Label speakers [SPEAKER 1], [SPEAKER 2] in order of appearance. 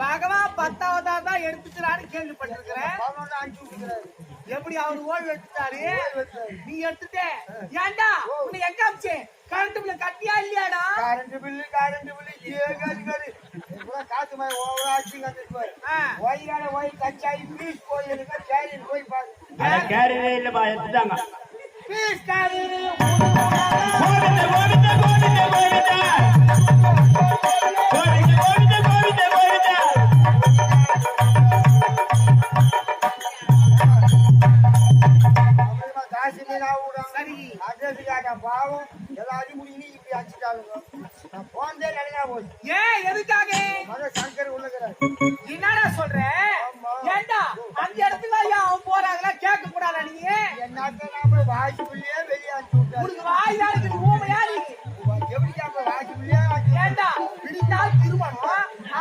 [SPEAKER 1] பகவான் 10வதா தான் எடுத்துக்கிறான்னு கேள்விப்பட்டிருக்கிறேன்.
[SPEAKER 2] 11 அஞ்சு விட்டுக்கிறாரு.
[SPEAKER 1] எப்படி அவர் ஓய்வு எடுத்துட்டாரு? நீ எடுத்துட்டே ஏண்டா உன்னை எங்க அமிச்சு கரண்ட் பில் கட்டியா இல்லையாடா?
[SPEAKER 2] கரண்ட் பில்லு காசு மாதிரி ஓவரா ஆச்சு கட்டிருப்பாரு. ஒய் கச்சாயி பீஸ் போய் எனக்கு கேரியர் போய் பாரு.
[SPEAKER 3] கேரியரே இல்லப்பா, எடுத்துட்டாங்க.
[SPEAKER 1] பீஸ் கேரியர்
[SPEAKER 2] சரி அட்ரஸுக்காக பாவம் எல்லாரையும் முடிஞ்சு இப்படி அடிச்சுட்டாங்க. நான் போனதே நினைக்கா போச்சு.
[SPEAKER 1] ஏன் எதுக்காக?
[SPEAKER 2] சங்கர் உள்ளகிறார்.